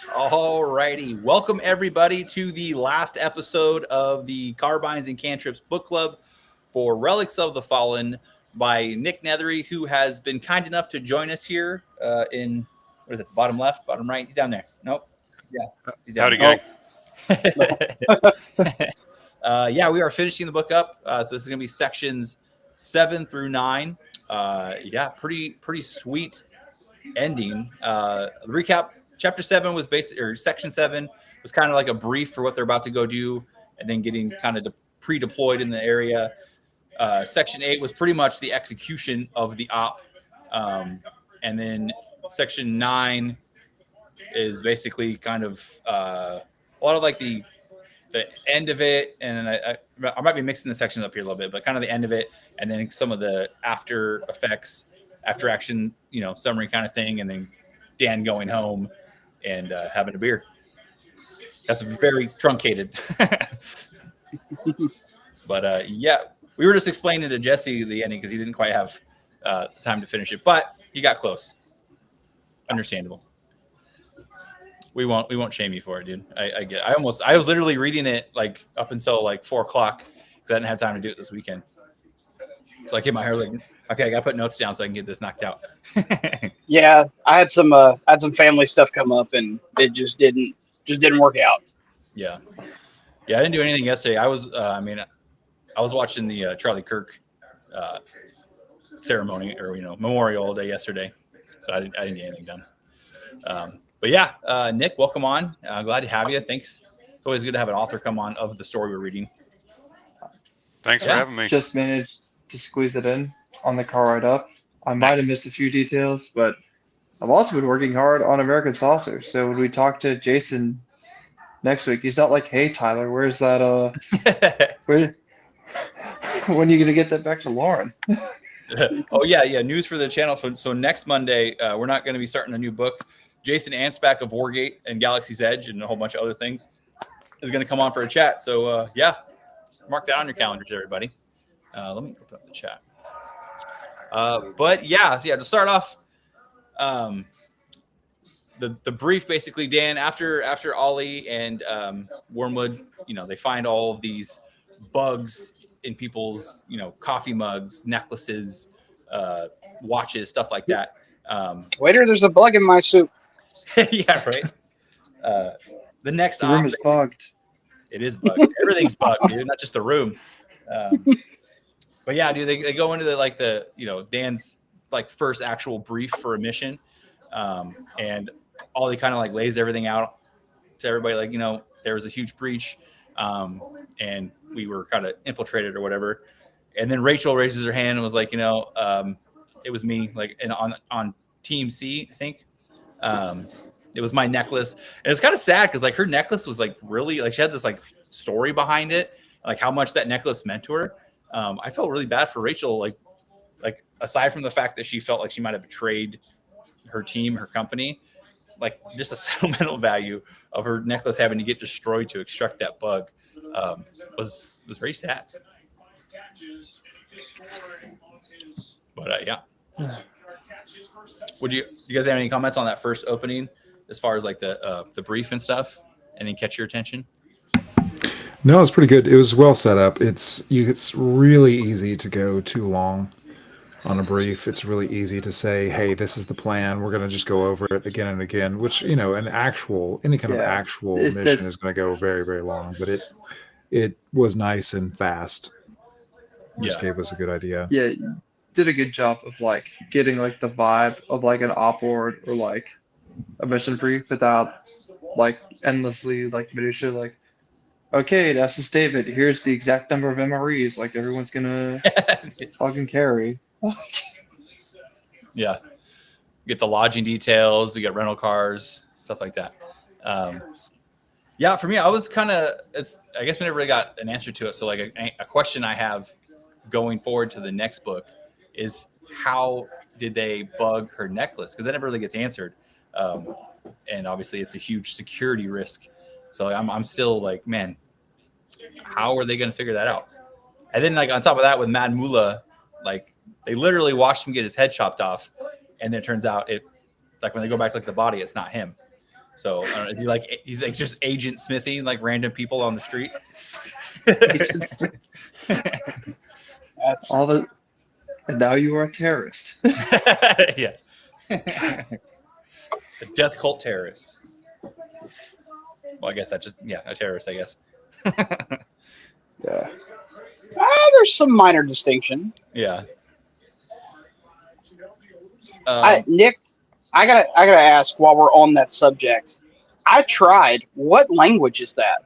All righty. Welcome, everybody, to the last episode of the Carbines and Cantrips book club for Relics of the Fallen by Nick Nethery, who has been kind enough to join us here in, what is it, the bottom left, bottom right? He's down there. Nope. Yeah. He's down Howdy, there. gang. Yeah, we are finishing the book up. So this is going to be sections 7 through 9. Yeah, pretty sweet ending. Recap. Chapter 7 was section 7 was kind of like a brief for what they're about to go do, and then getting kind of pre-deployed in the area. Section 8 was pretty much the execution of the op, and then section 9 is basically kind of a lot of like the end of it, and I might be mixing the sections up here a little bit, but kind of the end of it, and then some of the after effects, after action, summary kind of thing, and then Dan going home and having a beer. That's very truncated. But yeah, we were just explaining to Jesse the ending because he didn't quite have time to finish it, but he got close. Understandable. We won't shame you for it, dude. I was literally reading it like up until like 4:00 because I didn't have time to do it this weekend. So I kept my hair like, okay, I got to put notes down so I can get this knocked out. Yeah, I had some family stuff come up, and it just didn't work out. Yeah, I didn't do anything yesterday. I was watching the Charlie Kirk ceremony or Memorial Day yesterday, so I didn't get anything done. But yeah, Nick, welcome on. Glad to have you. Thanks. It's always good to have an author come on of the story we're reading. Thanks for having me. Just managed to squeeze it in on the car ride up. I might have missed a few details, but I've also been working hard on American Saucer. So when we talk to Jason next week, he's not like, "Hey Tyler, where's that? When are you gonna get that back to Lauren?" Oh yeah. News for the channel. So next Monday, we're not going to be starting a new book. Jason Ansbach of Wargate and Galaxy's Edge and a whole bunch of other things is going to come on for a chat. So yeah, mark that on your calendars, everybody. Let me open up the chat. But yeah, to start off, the brief basically, Dan, after Ollie and Wormwood, they find all of these bugs in people's, coffee mugs, necklaces, watches, stuff like that. Waiter, there's a bug in my soup. Yeah, right. The next room is bugged. It is bugged. Everything's bugged, dude, not just the room. But yeah, dude, they go into Dan's like first actual brief for a mission, and Ollie kind of like lays everything out to everybody, like there was a huge breach, and we were kind of infiltrated or whatever. And then Rachel raises her hand and was like, it was me, like, and on Team C, I think. It was my necklace, and it's kind of sad because like her necklace was like really like she had this like story behind it, like how much that necklace meant to her. I felt really bad for Rachel, like aside from the fact that she felt like she might have betrayed her team, her company, like just the sentimental value of her necklace having to get destroyed to extract that bug was very sad. But yeah. Do you guys have any comments on that first opening as far as like the brief and stuff? Anything catch your attention? No, it's pretty good. It was well set up. It's really easy to go too long on a brief. It's really easy to say, "Hey, this is the plan. We're going to just go over it again and again," which any kind of actual mission is going to go very, very long. But it was nice and fast. Just gave us a good idea. Yeah, did a good job of like getting like the vibe of like an op board or like a mission brief without like endlessly like minutia, like, okay, that's the statement, here's the exact number of MREs, like everyone's gonna fucking carry. Yeah, get the lodging details, you get rental cars, stuff like that. Yeah, for me, I was I guess we never really got an answer to it. So like a question I have going forward to the next book is, how did they bug her necklace? Because that never really gets answered. And obviously it's a huge security risk. So I'm still like, man, how are they going to figure that out? And then like on top of that with Mad Mullah, like they literally watched him get his head chopped off. And then it turns out like when they go back to like the body, it's not him. So I don't know, is he like he's like just agent smithing like random people on the street? That's All the, and now you are a terrorist. Yeah. A death cult terrorist. Well, I guess that just a terrorist, I guess. Yeah. there's some minor distinction. Yeah. Nick, I gotta ask while we're on that subject. I tried. What language is that?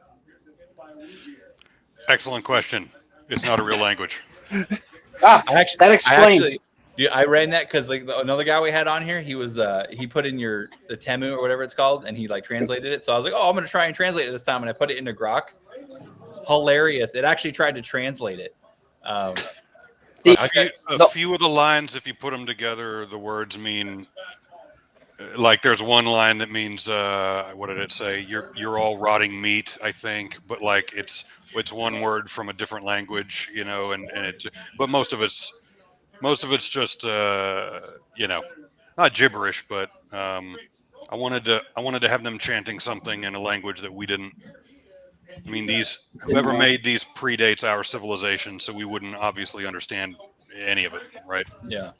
Excellent question. It's not a real language. That explains. I ran that because like another guy we had on here, he was he put in the Temu or whatever it's called, and he like translated it. So I was like, oh, I'm gonna try and translate it this time, and I put it into Grok. Hilarious! It actually tried to translate it. A few of the lines, if you put them together, the words mean. Like there's one line that means what did it say? You're all rotting meat, I think, but like it's one word from a different language, you know, and it. But most of it's just you know, not gibberish, but I wanted to have them chanting something in a language that we didn't. I mean, whoever made these predates our civilization, so we wouldn't obviously understand any of it, right? Yeah.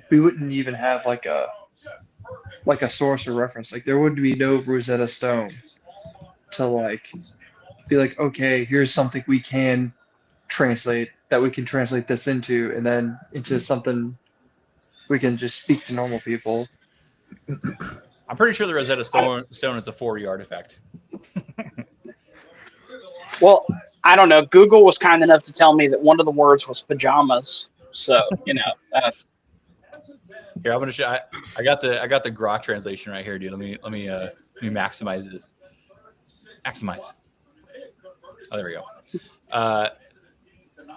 We wouldn't even have like a source or reference. Like there would be no Rosetta Stone to like be like, okay, here's something we can translate this into, and then into something we can just speak to normal people. I'm pretty sure the Rosetta Stone is a 4E artifact. Well, I don't know. Google was kind enough to tell me that one of the words was pajamas. So you know. Here, I'm gonna show. I got the Grok translation right here, dude. Let me maximize this. Maximize. Oh, there we go.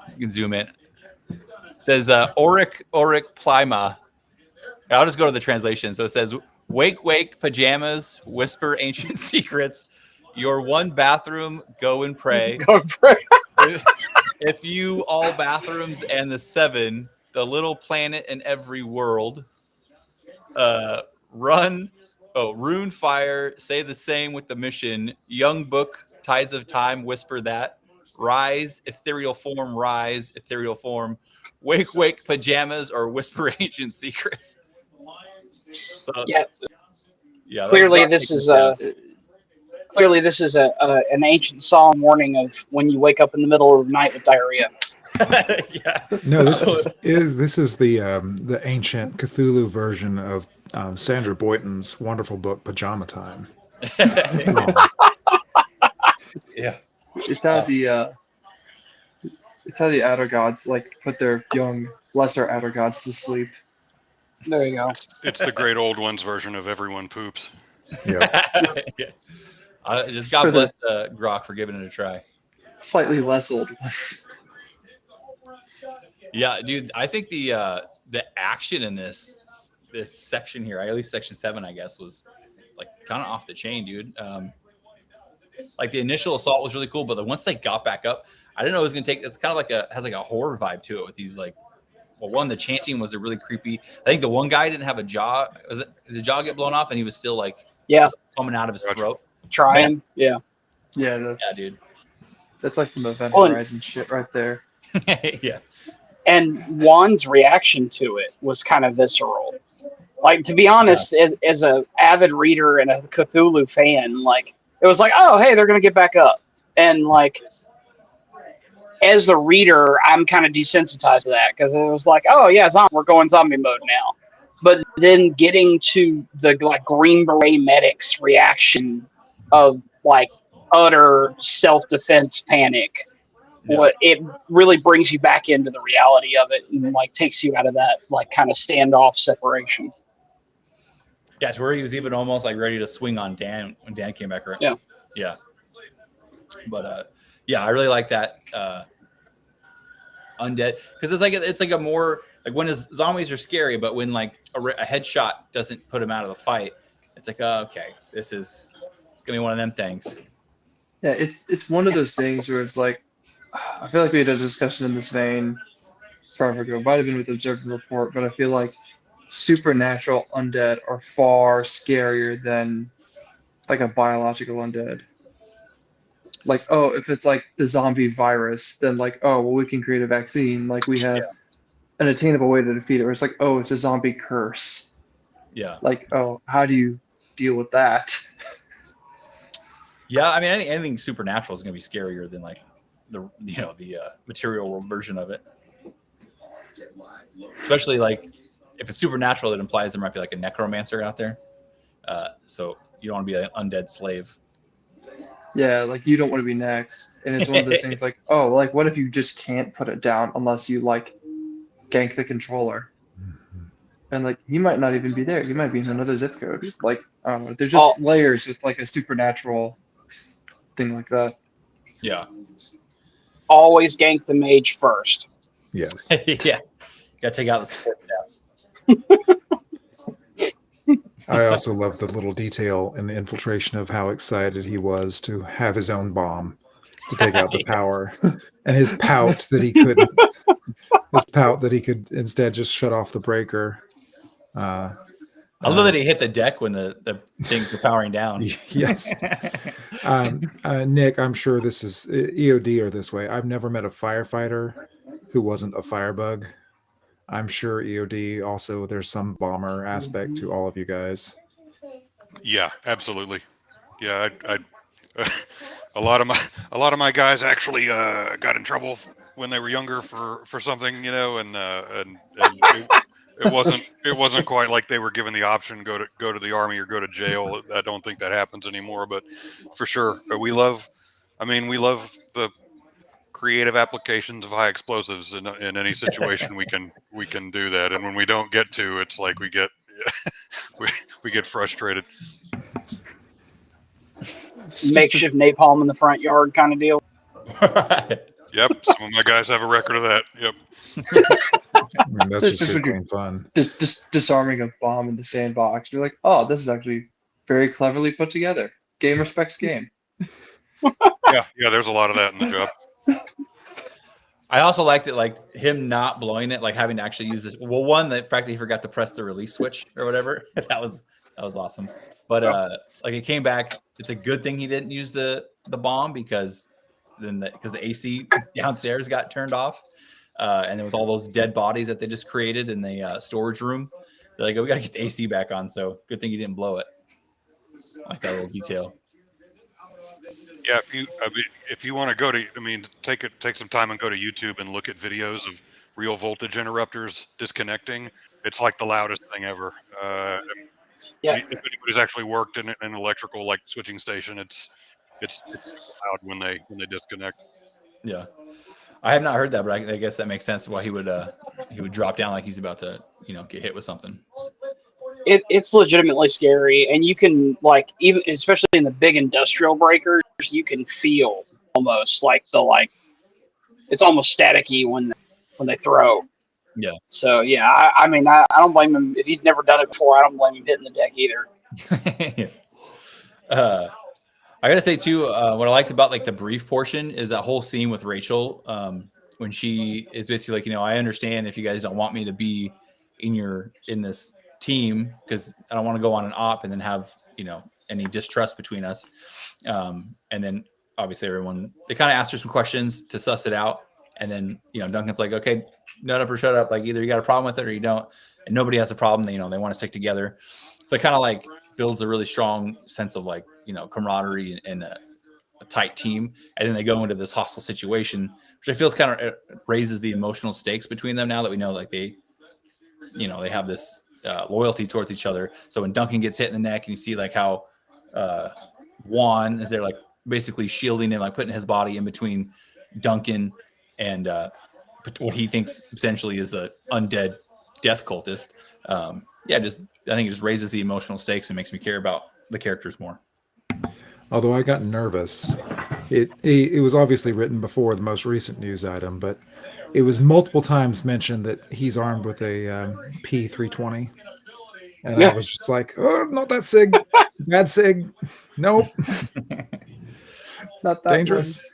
You can zoom in. It says Auric Plima. I'll just go to the translation. So it says, wake, pajamas, whisper ancient secrets. Your one bathroom, go and pray. Go and pray. If you all bathrooms and the 7, the little planet in every world. Rune fire, say the same with the mission. Young book, tides of time, whisper that. Rise, ethereal form, wake, pajamas, or whisper ancient secrets. So, yeah. Clearly this is an ancient psalm warning of when you wake up in the middle of the night with diarrhea. Yeah. No, this is the ancient Cthulhu version of Sandra Boynton's wonderful book Pajama Time. Yeah. It's how the outer gods like put their young lesser outer gods to sleep. There you go. It's the great old ones version of everyone poops. Yeah. Yeah. Just God bless Grok for giving it a try. Slightly less old ones. Yeah, dude. I think the action in this section here, at least section 7, I guess, was like kind of off the chain, dude. Like the initial assault was really cool, but once they got back up, I didn't know it was gonna take. It's kind of like has like a horror vibe to it with these like. Well, one, the chanting was a really creepy. I think the one guy didn't have a jaw. Did the jaw get blown off, and he was still like coming out of his throat? Trying, yeah, dude. That's like some Event Horizon shit right there. Yeah. And Juan's reaction to it was kind of visceral. Like, to be honest, as a avid reader and a Cthulhu fan, like it was like, oh, hey, they're gonna get back up, and like. As the reader, I'm kind of desensitized to that because it was like, oh yeah, we're going zombie mode now. But then getting to the like Green Beret medic's reaction of like utter self-defense panic, what it really brings you back into the reality of it and like takes you out of that like kind of standoff separation. Yeah, it's where he was even almost like ready to swing on Dan when Dan came back around. Yeah. But yeah, I really like that undead because it's like a more like when his zombies are scary, but when like a headshot doesn't put him out of the fight, it's like okay, it's gonna be one of them things. Yeah, it's one of those things where it's like I feel like we had a discussion in this vein forever ago. It might have been with Observe and Report, but I feel like supernatural undead are far scarier than like a biological undead. Like, oh, if it's like the zombie virus, then like, oh, well, we can create a vaccine. Like we have an attainable way to defeat it. Or it's like, oh, it's a zombie curse. Yeah. Like, oh, how do you deal with that? Yeah, I mean, anything supernatural is going to be scarier than like the material world version of it. Especially like if it's supernatural, it implies there might be like a necromancer out there. So you don't want to be an undead slave. Yeah, like you don't want to be next. And it's one of those things like, oh, like what if you just can't put it down unless you like gank the controller? And like he might not even be there. He might be in another zip code. Like, I don't know. There's just layers with like a supernatural thing like that. Yeah. Always gank the mage first. Yes. Yeah. You got to take out the support staff. I also love the little detail in the infiltration of how excited he was to have his own bomb to take out the power, and his pout that he couldn't. His pout that he could instead just shut off the breaker. I love that he hit the deck when the things were powering down. Yes. Nick, I'm sure this is EOD or this way. I've never met a firefighter who wasn't a firebug. I'm sure EOD also there's some bomber aspect to all of you guys. Yeah, absolutely. Yeah, a lot of my guys actually got in trouble when they were younger for something, and it wasn't quite like they were given the option go to the army or go to jail. I don't think that happens anymore, but for sure we love the creative applications of high explosives in any situation we can do that, and when we don't get to, it's like we get we get frustrated. Makeshift napalm in the front yard kind of deal. Yep, some of my guys have a record of that. Yep. I mean, that's just good clean fun. Just disarming a bomb in the sandbox. You're like, oh, this is actually very cleverly put together. Game respects game. Yeah, there's a lot of that in the job. I also liked it, like him not blowing it, like having to actually use this. Well, one, the fact that he forgot to press the release switch or whatever, that was awesome. But like it came back. It's a good thing he didn't use the bomb because the AC downstairs got turned off, and then with all those dead bodies that they just created in the storage room, they're like, oh, we got to get the AC back on. So good thing he didn't blow it. I like that little detail. Yeah, if you want to go to, take some time and go to YouTube and look at videos of real voltage interrupters disconnecting. It's like the loudest thing ever. Yeah. If anybody's actually worked in an electrical like switching station, it's loud when they disconnect. Yeah, I have not heard that, but I guess that makes sense why he would drop down like he's about to get hit with something. It's legitimately scary, and you can even especially in the big industrial breakers, you can feel almost it's almost staticky when they throw. Yeah. So yeah, I mean I don't blame him if he's never done it before. I don't blame him hitting the deck either. I gotta say too, what I liked about like the brief portion is that whole scene with Rachel when she is basically like, I understand if you guys don't want me to be in this team because I don't want to go on an op and then have any distrust between us, and then obviously they kind of asked her some questions to suss it out, and then Duncan's like, okay, nut up or shut up, like either you got a problem with it or you don't, and nobody has a problem. They want to stick together, so it kind of like builds a really strong sense of like camaraderie and a tight team, and then they go into this hostile situation, which I feel kind of raises the emotional stakes between them now that we know like they have this loyalty towards each other. So when Duncan gets hit in the neck and you see like how Juan is there like basically shielding him, like putting his body in between Duncan and what he thinks essentially is a undead death cultist. I think it just raises the emotional stakes and makes me care about the characters more. Although I got nervous. It was obviously written before the most recent news item, but it was multiple times mentioned that he's armed with a P320. And yeah. I was just like, oh, not that SIG. Bad SIG. Nope. Not that dangerous.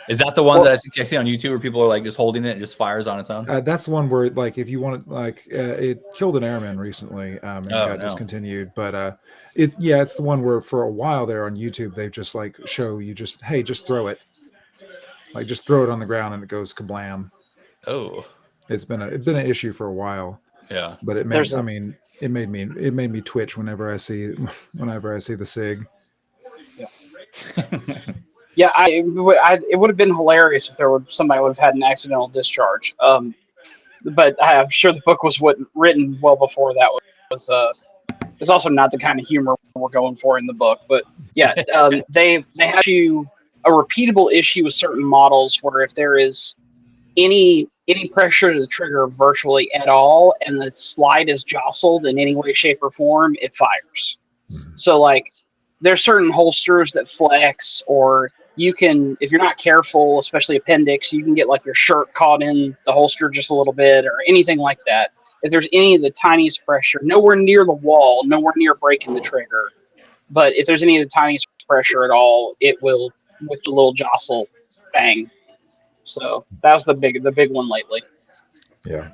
Is that the one that I see on YouTube where people are like just holding it and just fires on its own? That's the one where, like, if you want to, like, it killed an airman recently and got discontinued. But it's the one where for a while there on YouTube they've just like show you just throw it, like just throw it on the ground and it goes kablam. Oh, it's been an issue for a while. Yeah, but it made it made me twitch whenever I see the SIG. Yeah, it would have been hilarious if somebody would have had an accidental discharge. But I'm sure the book was written well before that was. It's also not the kind of humor we're going for in the book. But yeah, they have a repeatable issue with certain models where if there is any pressure to the trigger virtually at all, and the slide is jostled in any way, shape, or form, it fires. So like, there's certain holsters that flex, or you can, if you're not careful, especially appendix, you can get like your shirt caught in the holster just a little bit, or anything like that. If there's any of the tiniest pressure, nowhere near the wall, nowhere near breaking the trigger, but if there's any of the tiniest pressure at all, it will, with a little jostle, bang. So that was the big one lately. Yeah.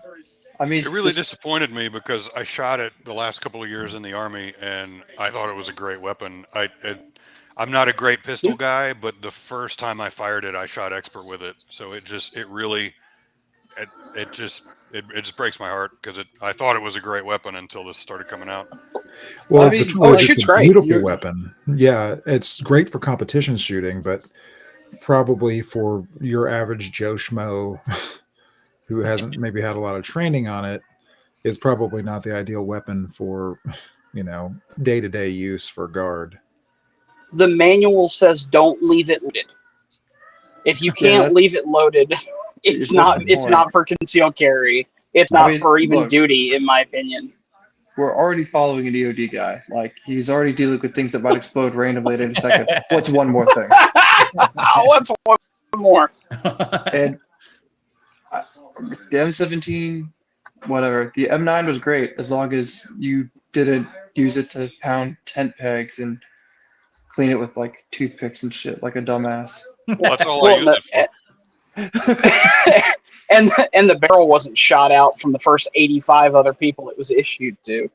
I mean, it really disappointed me because I shot it the last couple of years in the Army, and I thought it was a great weapon. I'm not a great pistol guy, but the first time I fired it, I shot expert with it. So it just breaks my heart because I thought it was a great weapon until this started coming out. Well, the trouble is, it's a beautiful weapon. Yeah, it's great for competition shooting, but probably for your average Joe Schmo who hasn't maybe had a lot of training on it, is probably not the ideal weapon for, day-to-day use for guard. The manual says don't leave it loaded. If you can't leave it loaded, it's not for concealed carry. It's not for even duty, in my opinion. We're already following an EOD guy. Like, he's already dealing with things that might explode randomly at any second. What's one more thing? What's one more? And the M17, whatever. The M9 was great as long as you didn't use it to pound tent pegs and clean it with like toothpicks and shit like a dumbass. Well, that's all I used it for. and the barrel wasn't shot out from the first 85 other people it was issued to.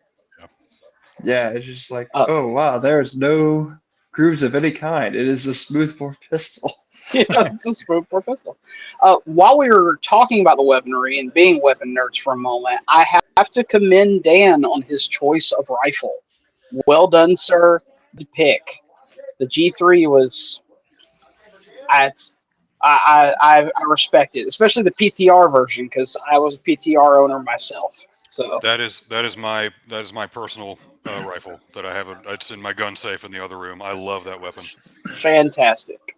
Yeah, it's just like, oh wow, there's no grooves of any kind. It is a smoothbore pistol. Yeah, it's a smoothbore pistol. While we were talking about the weaponry and being weapon nerds for a moment, I have to commend Dan on his choice of rifle. Well done, sir. The pick. The G3 was. I respect it, especially the PTR version, because I was a PTR owner myself. So that is my personal rifle that I have. It's in my gun safe in the other room. I love that weapon. Fantastic.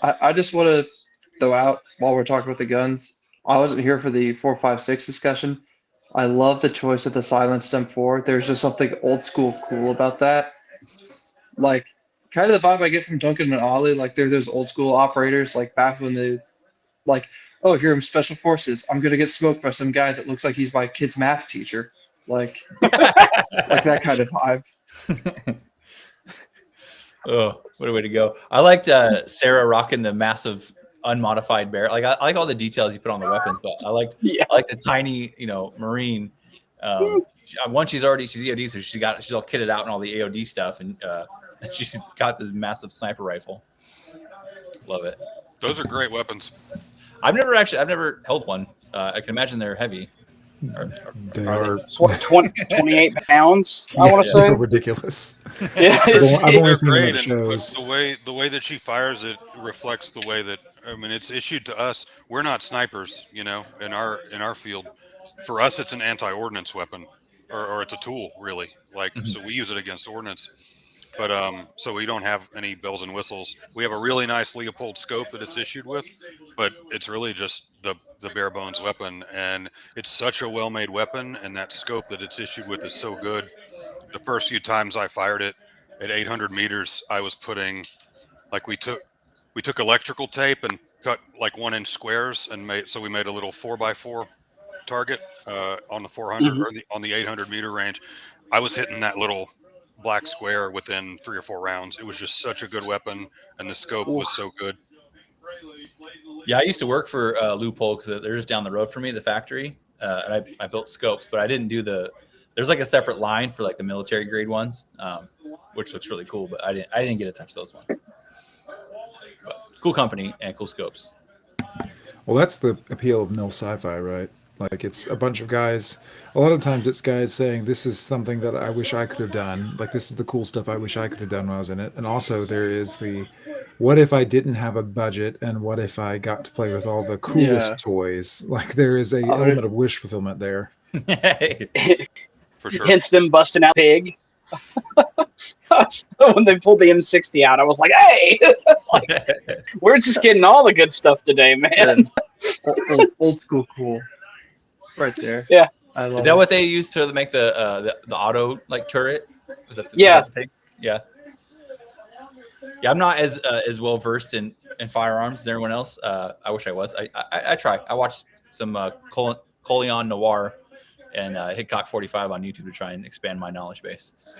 I just want to throw out, while we're talking about the guns, I wasn't here for the 4.56 discussion. I love the choice of the silenced M4. There's just something old school cool about that. Like, kind of the vibe I get from Duncan and Ollie, like they're those old school operators, like back when they, like, oh, here I'm Special Forces. I'm going to get smoked by some guy that looks like he's my kid's math teacher. Like, like that kind of vibe. Oh, what a way to go. I liked Sarah rocking the massive unmodified barrel. Like, I like all the details you put on the weapons, but I like the tiny, Marine. One, she's EOD, so she's all kitted out and all the AOD stuff, and she's got this massive sniper rifle. Love it. Those are great weapons. I've never held one. I can imagine they're heavy. They are 28 pounds. I want to say ridiculous. Yeah, I've only seen great, them at shows. The way that she fires it reflects the way that, I mean, it's issued to us. We're not snipers, in our field. For us, it's an anti-ordnance weapon, or it's a tool, really. Like, so we use it against ordnance. But so we don't have any bells and whistles. We have a really nice Leopold scope that it's issued with, but it's really just the bare bones weapon, and it's such a well-made weapon, and that scope that it's issued with is so good. The first few times I fired it at 800 meters, I was putting, like, we took electrical tape and cut like 1-inch squares and we made a little 4x4 target on the 400 or on the 800 meter range. I was hitting that little black square within 3 or 4 rounds. It was just such a good weapon, and the scope was so good. Yeah, I used to work for Loophole because they're just down the road from me, the factory, and I built scopes, but I didn't do the. There's like a separate line for like the military grade ones, which looks really cool, but I didn't get to touch those ones. But cool company and cool scopes. Well, that's the appeal of mill sci-fi, right? Like it's a bunch of guys. A lot of times it's guys saying this is something that I wish I could have done. Like this is the cool stuff I wish I could have done when I was in it. And also there is the what if I didn't have a budget and what if I got to play with all the coolest toys? Like there is a element of wish fulfillment there. For sure. Hence them busting out Pig. When they pulled the M60 out, I was like, hey, like, we're just getting all the good stuff today, man. Old school cool. Right there. Yeah. I love Is that it. what they used to make the auto like turret? Was that Yeah. Was that the Pig? Yeah. Yeah, I'm not as well versed in firearms as everyone else. I wish I was. I try. I watched some Coleon Noir and Hickok 45 on YouTube to try and expand my knowledge base.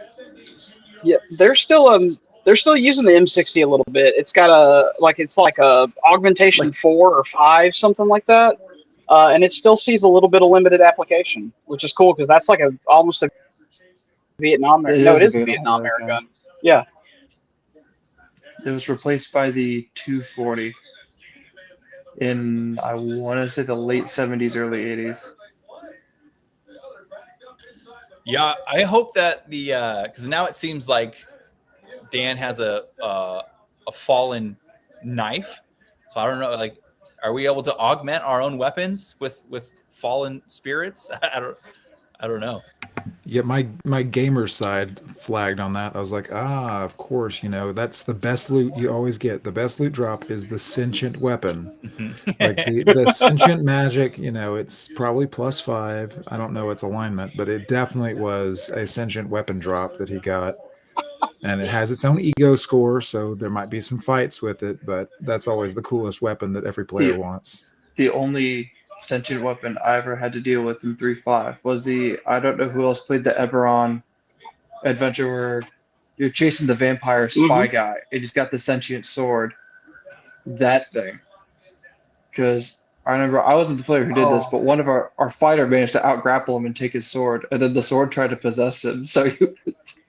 Yeah, they're still using the M60 a little bit. It's got it's like a augmentation 4 or 5, something like that, and it still sees a little bit of limited application, which is cool because that's like almost a Vietnam era. No, it is a Vietnam era gun. Yeah. It was replaced by the 240 in, I want to say, the late 70s, early 80s. Yeah, I hope that because now it seems like Dan has a fallen knife. So I don't know, like, are we able to augment our own weapons with fallen spirits? I don't know. Yeah, my gamer side flagged on that. I was like, of course, that's the best loot you always get. The best loot drop is the sentient weapon. Like the sentient magic, it's probably +5. I don't know its alignment, but it definitely was a sentient weapon drop that he got. And it has its own ego score, so there might be some fights with it, but that's always the coolest weapon that every player wants. The only sentient weapon I ever had to deal with in 3.5 was I don't know who else played the Eberron adventure where you're chasing the vampire spy guy and he's got the sentient sword. That thing. Because I remember I wasn't the player who did this, but one of our fighter managed to out-grapple him and take his sword, and then the sword tried to possess him, so he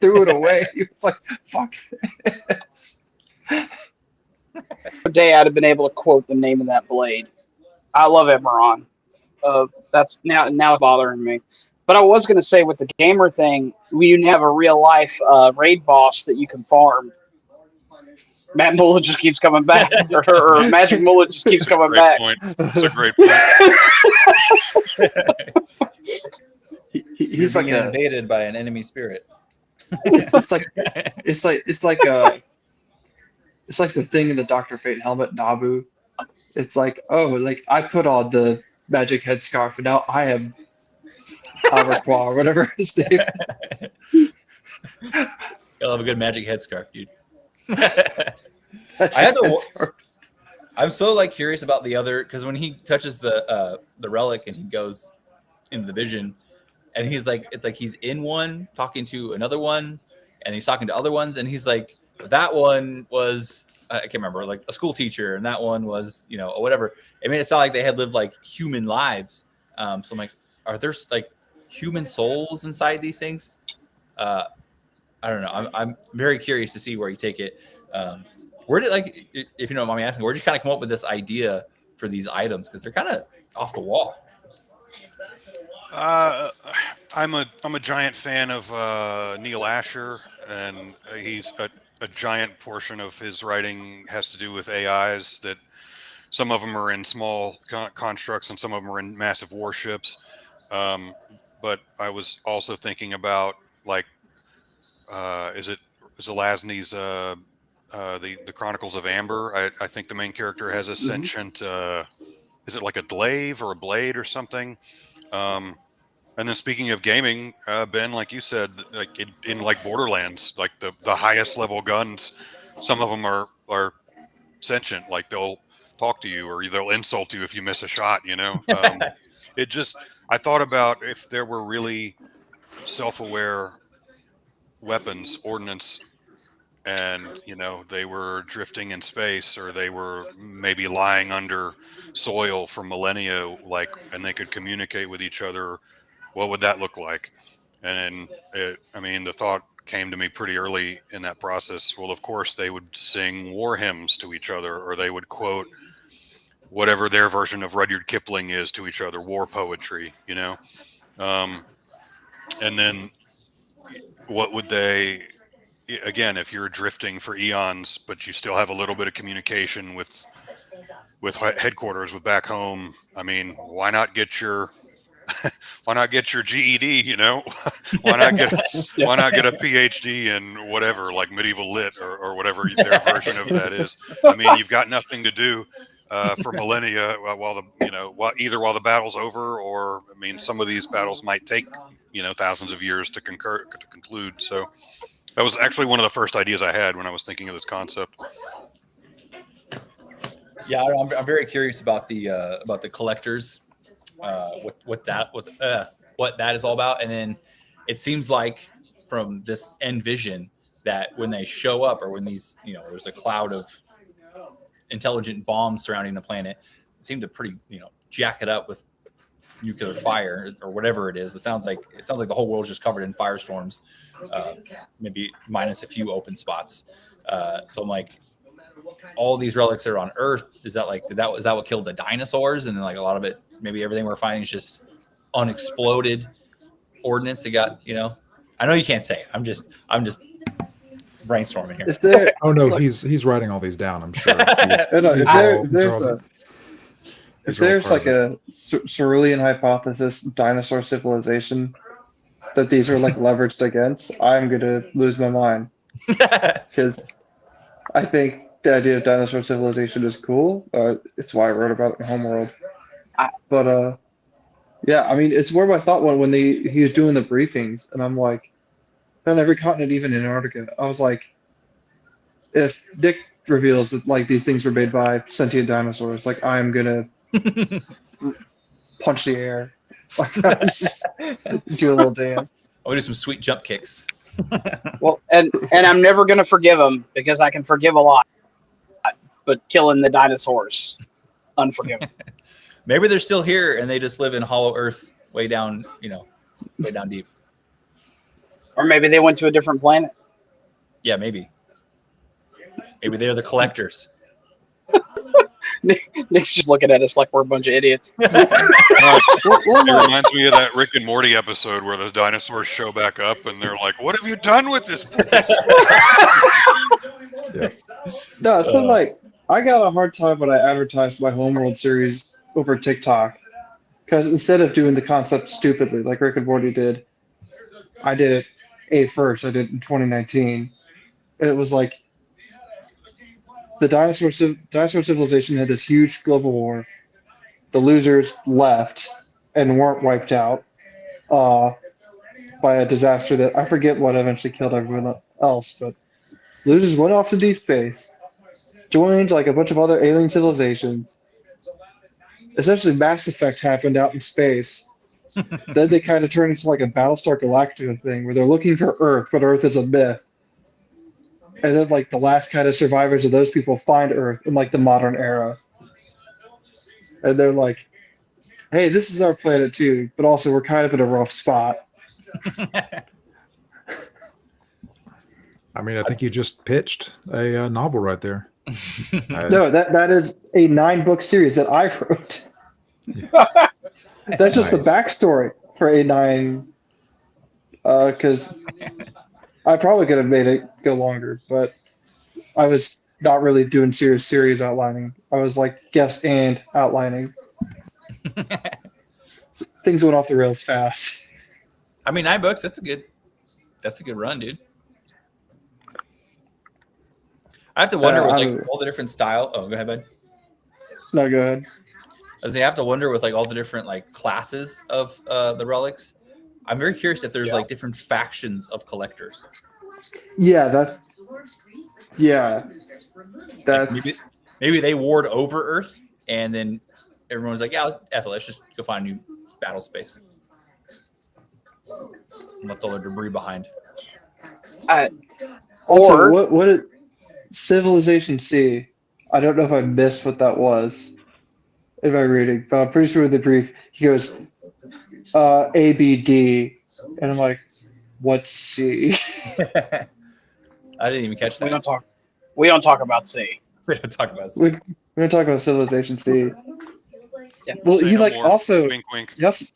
threw it away. He was like, fuck this. Day I'd have been able to quote the name of that blade. I love Eberron. That's now it's bothering me. But I was going to say with the gamer thing, we have a real life raid boss that you can farm. Matt Mullet just keeps coming back, or Magic Mullet just keeps coming back. Point. That's a great point. He's like invaded by an enemy spirit. It's like the thing in the Dr. Fate helmet, Nabu. It's like, I put on the magic headscarf and now I am Aberqua or whatever his name is. You'll have a good magic headscarf, dude. I'm so curious about the other, because when he touches the relic and he goes into the vision, and he's like, it's like he's in one talking to another one, and he's talking to other ones, and he's like, that one was I can't remember, like a school teacher, and that one was or whatever. I mean, it sounded like they had lived like human lives. So I'm like, are there like human souls inside these things? I don't know. I'm very curious to see where you take it. Where did, if you don't mind me asking, where did you kind of come up with this idea for these items? Because they're kind of off the wall. I'm a giant fan of Neil Asher, and he's a giant portion of his writing has to do with AIs. That some of them are in small constructs and some of them are in massive warships. But I was also thinking about is it Zelazny's the Chronicles of Amber? I think the main character has a sentient. Is it like a glaive or a blade or something? And then speaking of gaming, Ben, like you said, like in Borderlands, like the highest level guns, some of them are sentient, like they'll talk to you or they'll insult you if you miss a shot. I thought about if there were really self-aware weapons, ordnance and they were drifting in space, or they were maybe lying under soil for millennia, and they could communicate with each other, what would that look like? And the thought came to me pretty early in that process. Well, of course, they would sing war hymns to each other, or they would quote whatever their version of Rudyard Kipling is to each other, war poetry, and then what would they, again, if you're drifting for eons, but you still have a little bit of communication with headquarters, with back home, why not get your GED, why not get a PhD in whatever, like medieval lit or whatever their version of that is. You've got nothing to do for millennia while the battle's over, or some of these battles might take thousands of years to conclude. So that was actually one of the first ideas I had when I was thinking of this concept. Yeah, I'm very curious about the collectors, what that is all about. And then it seems like from this end vision that when they show up, or when these, there's a cloud of intelligent bombs surrounding the planet, it seemed to pretty, jack it up with nuclear fire or whatever it is. It sounds like the whole world's just covered in firestorms, maybe minus a few open spots. So I'm like, all these relics that are on Earth, is that what killed the dinosaurs? And then like a lot of it, maybe everything we're finding is just unexploded ordnance that got, I know you can't say it. I'm just brainstorming here. Oh no, he's writing all these down, I'm sure. If there's like a cerulean hypothesis dinosaur civilization that these are like leveraged against, I'm gonna lose my mind, because I think the idea of dinosaur civilization is cool. It's why I wrote about it in Homeworld. But yeah, it's where my thought went when he was doing the briefings, and I'm like, on every continent, even Antarctica, I was like, if Nick reveals that like these things were made by sentient dinosaurs, like I'm gonna punch the air, like just do a little dance. I'll do some sweet jump kicks. Well, and I'm never gonna forgive him, because I can forgive a lot, but killing the dinosaurs, unforgivable. Maybe they're still here and they just live in hollow earth way down, way down deep. Or maybe they went to a different planet. Yeah, maybe. Maybe they're the collectors. Nick's just looking at us like we're a bunch of idiots. It reminds me of that Rick and Morty episode where the dinosaurs show back up and they're like, "What have you done with this place?" Yeah. No, so like I got a hard time when I advertised my Homeworld series over TikTok, because instead of doing the concept stupidly like Rick and Morty did, I did it first. I did it in 2019, and it was like the dinosaur civilization had this huge global war. The losers left and weren't wiped out by a disaster that I forget what eventually killed everyone else, but losers went off to deep space, joined like a bunch of other alien civilizations. Essentially, Mass Effect happened out in space. Then they kind of turned into like a Battlestar Galactica thing where they're looking for Earth, but Earth is a myth. And then like the last kind of survivors of those people find Earth in like the modern era. And they're like, hey, this is our planet too, but also we're kind of in a rough spot. I think you just pitched a novel right there. No, that is a 9-book series that I wrote. That's just the backstory for A9, because I probably could have made it go longer, but I was not really doing series outlining. I was like guest and outlining. So things went off the rails fast. 9 books. That's a good run, dude. I have to wonder with like all the different style. Oh, go ahead, bud. No, go ahead. As they have to wonder with like all the different like classes of the relics. I'm very curious if there's like different factions of collectors. Yeah, that's Like maybe they ward over Earth, and then everyone's like, yeah, F it, let's just go find a new battle space. Left all the debris behind. Also, Or what did Civilization C? I don't know if I missed what that was in my reading, but I'm pretty sure in the brief he goes A B D, and I'm like, what's C? I didn't even catch we that. don't talk. We don't talk about C. We don't talk about We're gonna talk about Civilization C. Yeah. Well, Say he no like more. also Wink, wink. yes,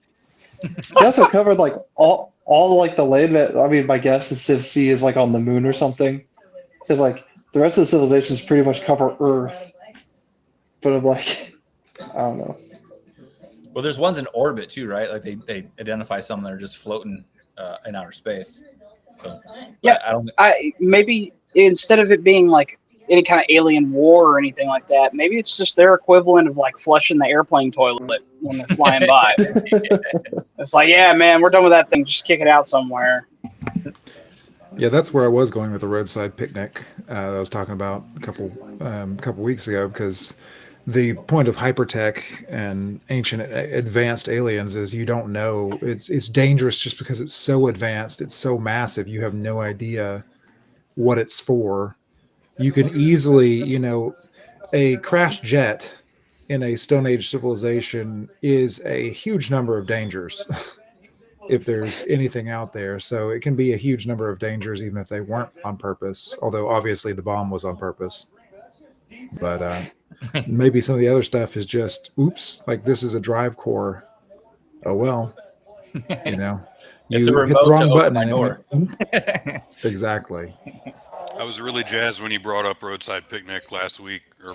he also covered like all like the land. I mean, my guess is Civ C is like on the moon or something. Because like the rest of the civilizations pretty much cover Earth, but I'm like, I don't know. Well, there's ones in orbit too, right? Like they identify some that are just floating in outer space. So Yeah. I don't. Maybe instead of it being like any kind of alien war or anything like that, maybe it's just their equivalent of like flushing the airplane toilet when they're flying by. It's like, yeah, man, we're done with that thing. Just kick it out somewhere. Yeah, that's where I was going with the roadside picnic I was talking about a couple weeks ago, because the point of hypertech and ancient advanced aliens is you don't know. It's dangerous just because it's so advanced, it's so massive, you have no idea what it's for. You can easily, a crashed jet in a Stone Age civilization is a huge number of dangers. If there's anything out there. So it can be a huge number of dangers, even if they weren't on purpose. Although obviously the bomb was on purpose. But maybe some of the other stuff is just, oops, like this is a drive core. Oh, well, It's you a hit the remote to wrong open button my and it door. went, exactly. I was really jazzed when you brought up Roadside Picnic last week, or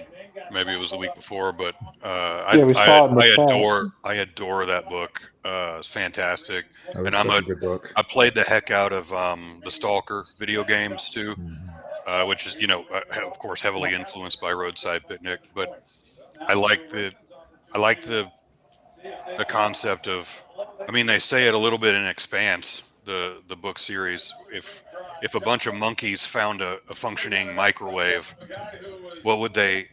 maybe it was the week before. But We saw it in the chat. I adore that book. It's fantastic, Oh, and it's such a good book. I played the heck out of the Stalker video games too, which is of course heavily influenced by Roadside Picnic. But I like the concept of. I mean, they say it a little bit in Expanse, the book series. If a bunch of monkeys found a functioning microwave, what would they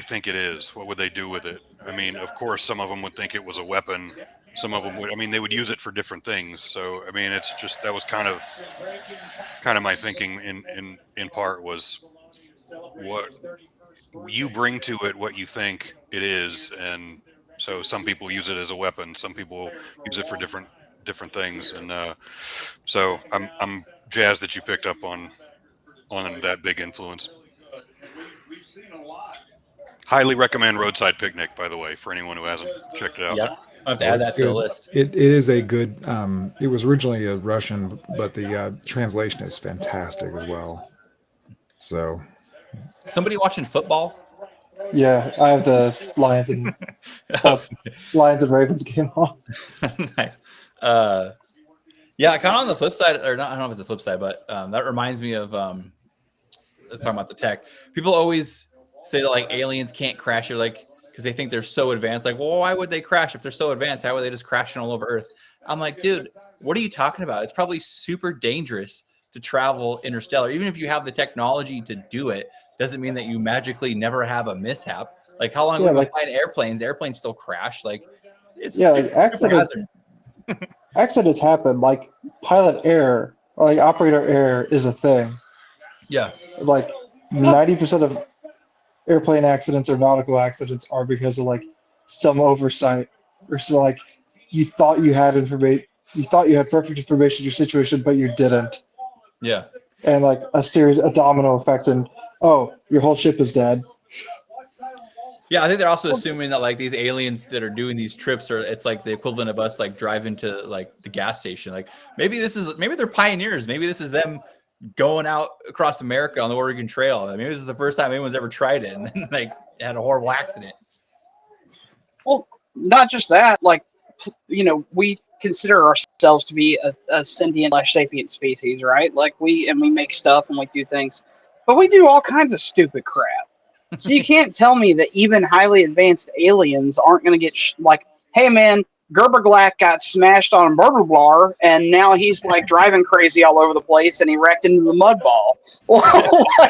think it is? What would they do with it? I mean, of course, some of them would think it was a weapon. Some of them would. I mean, they would use it for different things. So, I mean, it's just that was kind of my thinking in part was what you bring to it, what you think it is, and so some people use it as a weapon. Some people use it for different things, and so I'm jazzed that you picked up on that big influence. Highly recommend Roadside Picnic, by the way, for anyone who hasn't checked it out. Yeah, I have to add that to the list. It is a good. It was originally a Russian, but the translation is fantastic as well. So, Somebody watching football? Yeah, I have the Lions and Ravens game on. Nice. Yeah, kind of on the flip side, or not. I don't know if it's the flip side, but that reminds me of let's talk about the tech. People always say that like aliens can't crash, or like because they think they're so advanced. Like, well, why would they crash if they're so advanced? How are they just crashing all over Earth? I'm like, dude, what are you talking about? It's probably super dangerous to travel interstellar. Even if you have the technology to do it, doesn't mean that you magically never have a mishap. Like, how long have we been flying airplanes? Airplanes still crash. Like, it's accidents happen. Like pilot error or like operator error is a thing. Yeah. Like 90% of airplane accidents or nautical accidents are because of like some oversight, or so like you thought you had information, you thought you had perfect information in your situation, but you didn't. Yeah. And like a domino effect, and your whole ship is dead. Yeah, I think they're also assuming that like these aliens that are doing these trips it's like the equivalent of us like driving to like the gas station. Like maybe they're pioneers. Maybe this is them going out across America on the Oregon Trail. I mean, this is the first time anyone's ever tried it, and then like had a horrible accident. Well, not just that. Like, we consider ourselves to be a sentient / sapient species, right? Like we make stuff and we do things, but we do all kinds of stupid crap. So you can't tell me that even highly advanced aliens aren't going to get like, hey man, Gerberglack got smashed on a burger bar, and now he's like driving crazy all over the place, and he wrecked into the mud ball. I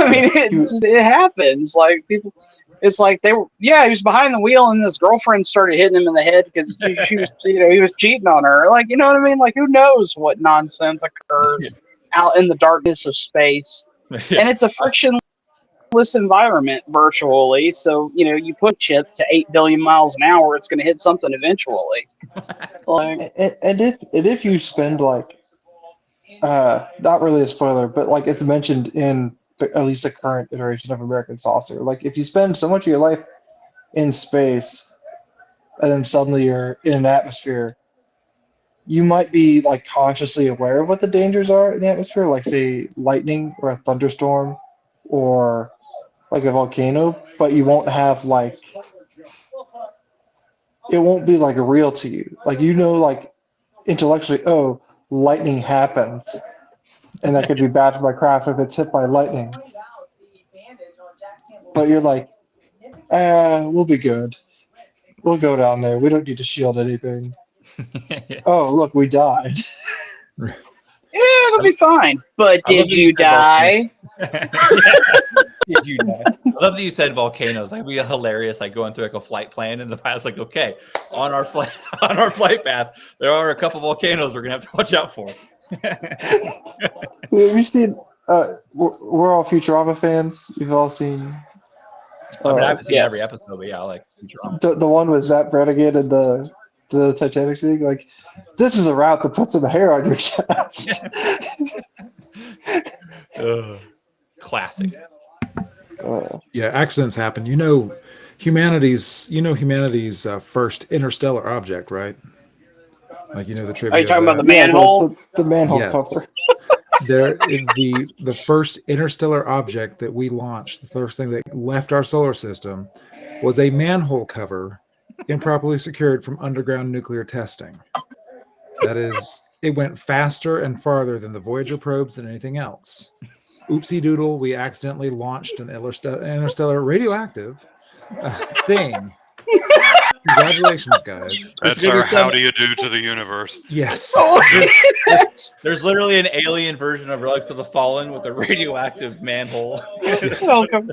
mean, it happens. Like people, It's like he was behind the wheel, and his girlfriend started hitting him in the head because she was, he was cheating on her. Like, you know what I mean? Like, who knows what nonsense occurs out in the darkness of space? And it's a frictionless environment virtually. So, you put a chip to 8 billion miles an hour, it's going to hit something eventually. Like, And if you spend like, not really a spoiler, but like it's mentioned in at least the current iteration of American Saucer. Like if you spend so much of your life in space and then suddenly you're in an atmosphere, you might be like consciously aware of what the dangers are in the atmosphere, like say lightning or a thunderstorm or like a volcano, but you won't have like, it won't be like real to you. Like, like intellectually, oh, lightning happens and that could be bad for my craft if it's hit by lightning. But you're like, we'll be good. We'll go down there. We don't need to shield anything. Oh, look, we died. yeah, it'll be fine. But did you die? Did you die? I love that you said volcanoes. Like, it'd be hilarious, like going through like a flight plan, and the pilot's like, "Okay, on our flight path, there are a couple volcanoes we're gonna have to watch out for." Have you seen? We're all Futurama fans. We've all seen. I mean, I haven't seen every episode, but yeah, I like Futurama. The one with Zach Brannigan and the Titanic thing. Like, this is a route to put some hair on your chest. Classic. Yeah, accidents happen. Humanity's first interstellar object, right? Like, the trivia. Are you talking about the Yeah, manhole? the manhole Yes. cover. The first interstellar object that we launched, the first thing that left our solar system, was a manhole cover, improperly secured from underground nuclear testing. That is, it went faster and farther than the Voyager probes than anything else. Oopsie doodle, we accidentally launched an interstellar radioactive thing. Congratulations, guys. That's our how do you do to the universe. Yes. There's literally an alien version of Relics of the Fallen with a radioactive manhole.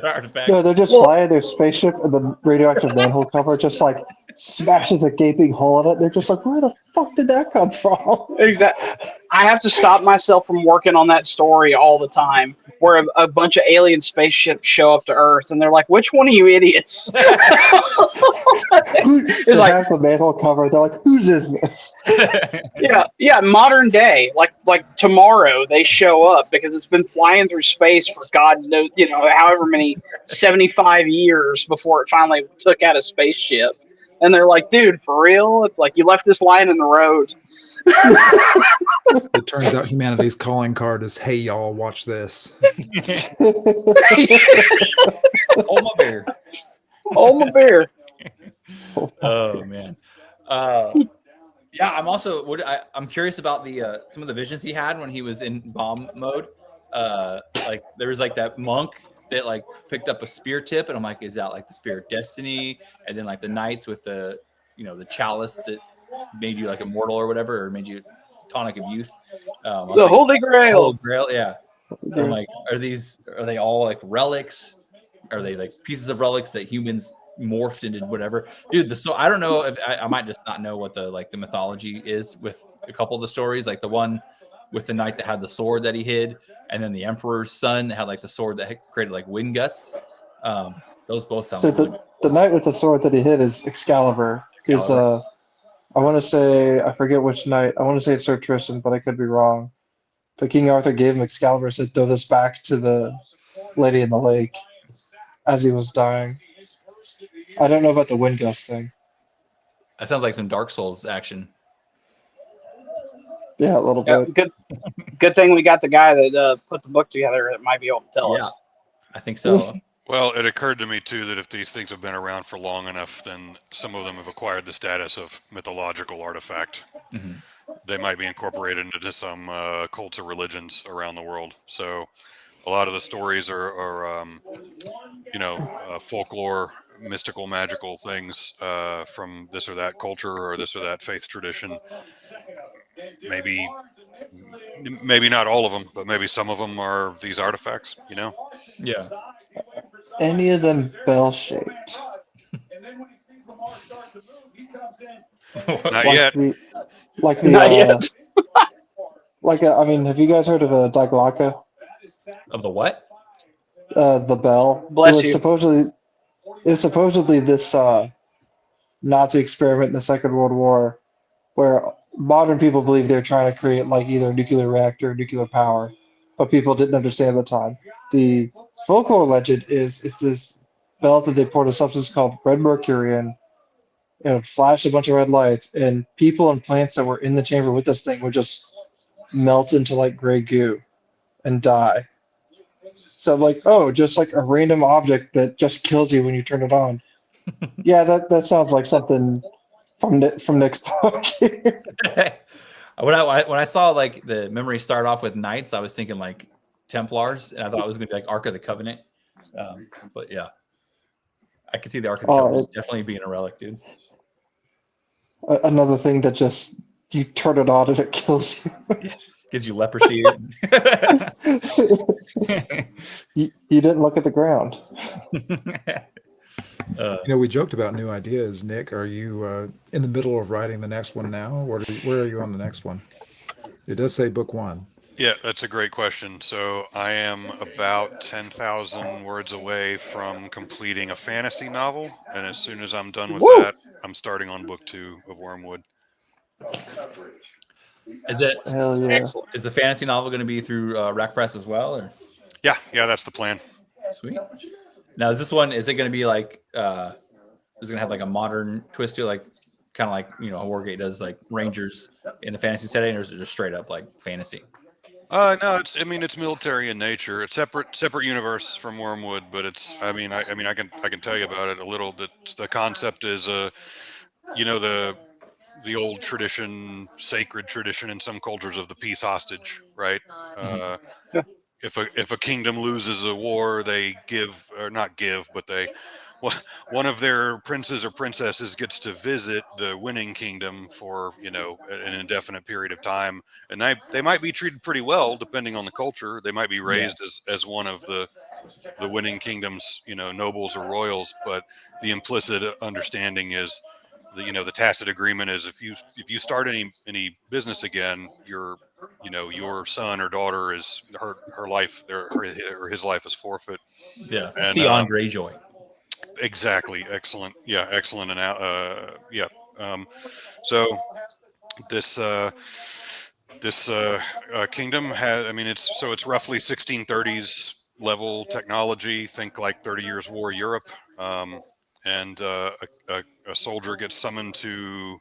Artifact. No, they're just flying their spaceship, and the radioactive manhole cover just like smashes a gaping hole in it. They're just like, where the fuck did that come from? Exactly. I have to stop myself from working on that story all the time, where a bunch of alien spaceships show up to Earth, and they're like, "Which one of you idiots?" It's like have the manhole cover. They're like, "Whose is this?" Yeah. Modern day, like tomorrow, they show up because it's been flying through space for God knows, however many 75 years before it finally took out a spaceship. And they're like, "Dude, for real?" It's like, you left this line in the road. It turns out humanity's calling card is, "Hey, y'all, watch this." Hold my beer. Hold my beer. Oh man. Yeah, I'm also I'm curious about the some of the visions he had when he was in bomb mode. Like there was like that monk that like picked up a spear tip, and I'm like, is that like the spear of destiny? And then like the knights with the the chalice that made you like immortal or whatever, or made you tonic of youth. The Holy Grail. Holy Grail, yeah. So I'm like, are they all like relics? Are they like pieces of relics that humans morphed into whatever? Dude, so I don't know if I might just not know what the mythology is with a couple of the stories, like the one with the knight that had the sword that he hid, and then the emperor's son that had like the sword that created like wind gusts. Those both sound So really the knight with the sword that he hid is Excalibur. I want to say, I forget which knight. I want to say it's Sir Tristan, but I could be wrong. But King Arthur gave him Excalibur, said, throw this back to the lady in the lake as he was dying. I don't know about the wind gust thing. That sounds like some Dark Souls action. Yeah, a little bit. Good thing we got the guy that put the book together that might be able to tell us. I think so. Well, it occurred to me, too, that if these things have been around for long enough, then some of them have acquired the status of mythological artifact. Mm-hmm. They might be incorporated into some cults or religions around the world. So a lot of the stories are folklore, mystical, magical things from this or that culture or this or that faith tradition. Maybe not all of them, but maybe some of them are these artifacts, Yeah. any of them bell-shaped? Not yet. Not yet. I mean, have you guys heard of a Diglocka? Of the what? The bell. Bless you. It was supposedly this Nazi experiment in the Second World War, where modern people believe they're trying to create like either a nuclear reactor or nuclear power, but people didn't understand at the time. The folklore legend is it's this bell that they poured a substance called red mercury in, and it would flash a bunch of red lights, and people and plants that were in the chamber with this thing would just melt into like gray goo and die. So I'm like, oh, just like a random object that just kills you when you turn it on. Yeah, that sounds like something from Nick's book. When I saw like the memory start off with knights, I was thinking like Templars, and I thought it was gonna be like Ark of the Covenant. But yeah, I could see the Ark of the Covenant definitely being a relic, dude. Another thing that just you turn it on and it kills you. Yeah. Gives you leprosy. You didn't look at the ground. We joked about new ideas. Nick, are you in the middle of writing the next one now, or where are you on the next one? It does say book 1. Yeah, that's a great question. So I am about 10,000 words away from completing a fantasy novel, and as soon as I'm done with that, I'm starting on book 2 of Wormwood. Is it? Hell yeah! Excellent. Is the fantasy novel going to be through Rack Press as well? Or? Yeah, that's the plan. Sweet. Now, is this one? Is it going to be like? Is it going to have like a modern twist to it, like kind of like Wargate does, like Rangers in a fantasy setting, or is it just straight up like fantasy? No, it's military in nature. It's separate universe from Wormwood, but it's I can tell you about it a little. The concept is the old tradition, sacred tradition in some cultures of the peace hostage, right? If a kingdom loses a war, they give, or not give, but one of their princes or princesses gets to visit the winning kingdom for an indefinite period of time, and they might be treated pretty well depending on the culture. They might be raised as one of the winning kingdom's nobles or royals, but the implicit understanding is the tacit agreement is if you start any business again, your son or daughter is her life or his life is forfeit. Yeah, and Theon Greyjoy. Exactly. Excellent. Yeah, excellent. And so this kingdom has, it's roughly 1630s level technology. Think like 30 Years' War Europe. And a soldier gets summoned to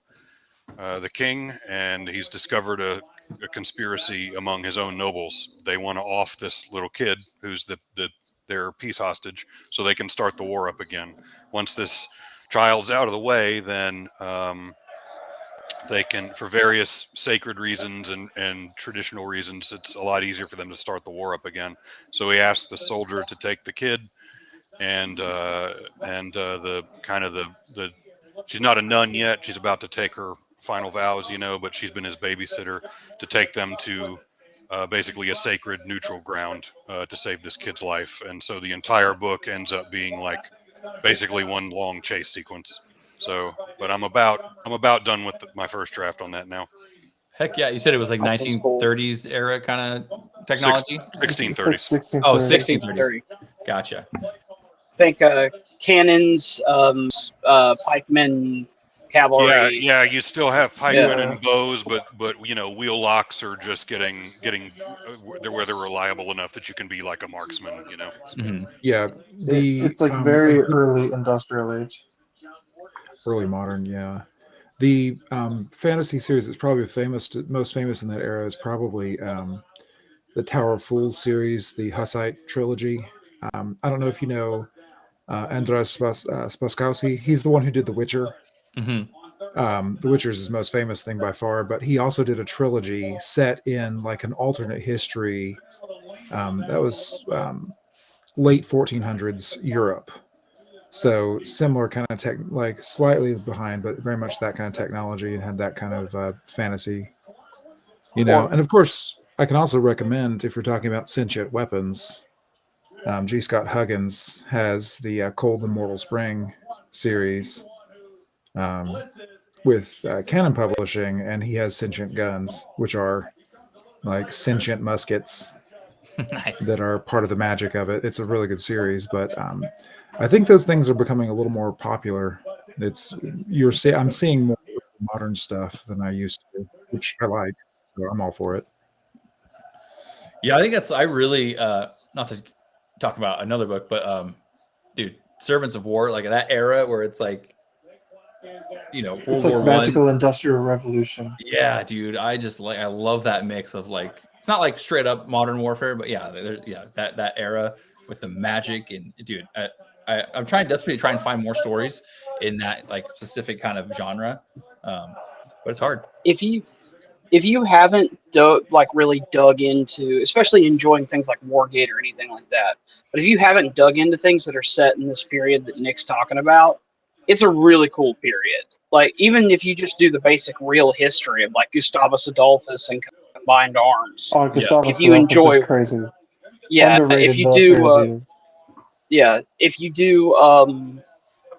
the king, and he's discovered a conspiracy among his own nobles. They want to off this little kid who's their peace hostage, so they can start the war up again. Once this child's out of the way, then they can, for various sacred reasons and traditional reasons, it's a lot easier for them to start the war up again. So he asks the soldier to take the kid, and she's not a nun yet. She's about to take her final vows, but she's been his babysitter to take them to basically a sacred neutral ground to save this kid's life. And so the entire book ends up being like basically one long chase sequence. So, but I'm about done with my first draft on that now. Heck yeah. You said it was like 1930s era kind of technology? 1630s. Oh, 1630s. Gotcha. Think cannons, pikemen, cavalry. Yeah. You still have pikemen and bows, but wheel locks are just getting where they're reliable enough that you can be like a marksman. Mm-hmm. Yeah, it's like very early industrial age, early modern. Yeah, the fantasy series that's probably most famous in that era is probably the Tower of Fools series, the Hussite trilogy. I don't know if you know. Andrzej Spaskowski, he's the one who did The Witcher. Mm-hmm. The Witcher is his most famous thing by far, but he also did a trilogy set in like an alternate history. That was late 1400s Europe. So similar kind of tech, like slightly behind, but very much that kind of technology, and had that kind of fantasy. And of course, I can also recommend, if you're talking about sentient weapons, G. Scott Huggins has the Cold and Mortal Spring series with Canon Publishing, and he has Sentient Guns, which are like sentient muskets Nice. that are part of the magic of it. It's a really good series, but I think those things are becoming a little more popular. I'm seeing more modern stuff than I used to, which I like. So I'm all for it. Yeah, I think I really not to talk about another book, but dude, Servants of War, like that era where it's like, World It's like War magical One. industrial revolution. Yeah, dude, I love that mix of like, it's not like straight up modern warfare, but yeah, that era with the magic and dude, I'm trying desperately to try and find more stories in that like specific kind of genre, but it's hard. If you haven't really dug into, especially enjoying things like Wargate or anything like that, but if you haven't dug into things that are set in this period that Nick's talking about, it's a really cool period. Like, even if you just do the basic real history of like Gustavus Adolphus and combined arms, Oh, Gustavus if you Adolphus enjoy, is crazy. yeah, Underrated military leader. if you do,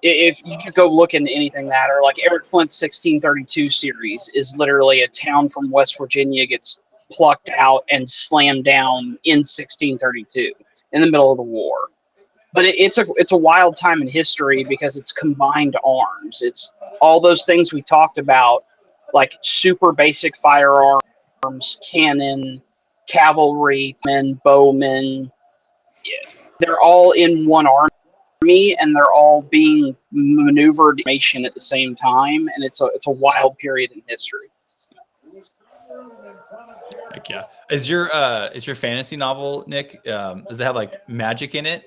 if you should go look into anything that, or like Eric Flint's 1632 series is literally a town from West Virginia gets plucked out and slammed down in 1632 in the middle of the war. But it's a wild time in history because it's combined arms. It's all those things we talked about, like super basic firearms, cannon, cavalry, men, bowmen. Yeah, they're all in one army, and they're all being maneuvered at the same time, and it's a wild period in history. Heck yeah. Is your fantasy novel, Nick? Does it have like magic in it?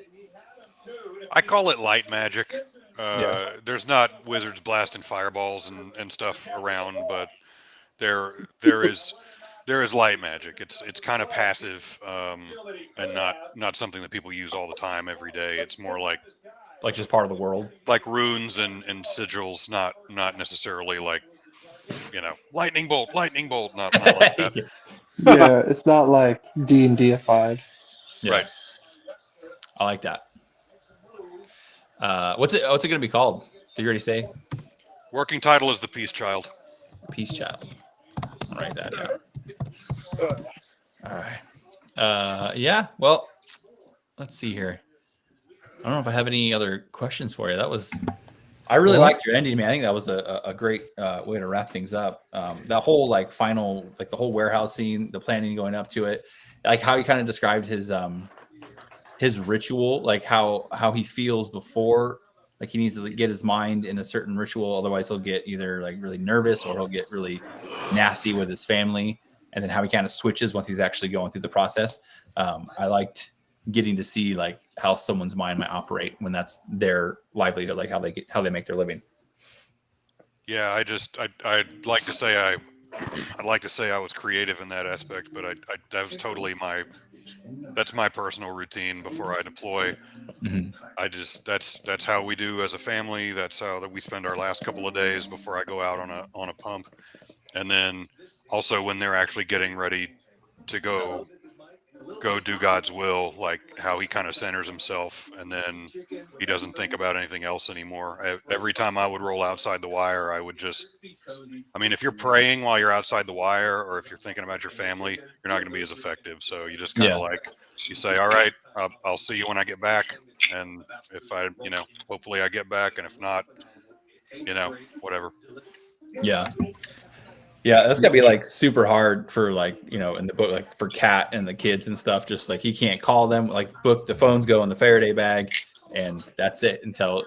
I call it light magic. Yeah. There's not wizards blasting fireballs and stuff around, but there is light magic. It's kind of passive, and not something that people use all the time every day. It's more like just part of the world, like runes and sigils, not necessarily like lightning bolt, not like that. Yeah, it's not like D&Dified. Yeah. Right. I like that. What's it going to be called? Did you already say? Working title is The Peace Child. Peace Child. I'll write that down. All right. Yeah. Well, let's see here. I don't know if I have any other questions for you. I really liked your ending, man. I think that was a great way to wrap things up. That whole like final, like the whole warehouse scene, the planning going up to it, like how he kind of described his ritual, like how he feels before, like he needs to get his mind in a certain ritual, otherwise he'll get either like really nervous or he'll get really nasty with his family, and then how he kind of switches once he's actually going through the process. I liked getting to see like how someone's mind might operate when that's their livelihood, like how they make their living. Yeah, I'd like to say I was creative in that aspect, but that was totally that's my personal routine before I deploy. Mm-hmm. That's how we do as a family. That's how that we spend our last couple of days before I go out on a pump. And then also when they're actually getting ready to go do God's will, like how he kind of centers himself, and then he doesn't think about anything else anymore. Every time I would roll outside the wire, I would if you're praying while you're outside the wire, or if you're thinking about your family, you're not going to be as effective. So you just kind of you say, all right, I'll see you when I get back. And if I, hopefully I get back. And if not, whatever. Yeah. Yeah, that's gotta be like super hard for like, in the book, like for Kat and the kids and stuff, just like he can't call them, like the phones go in the Faraday bag and that's it until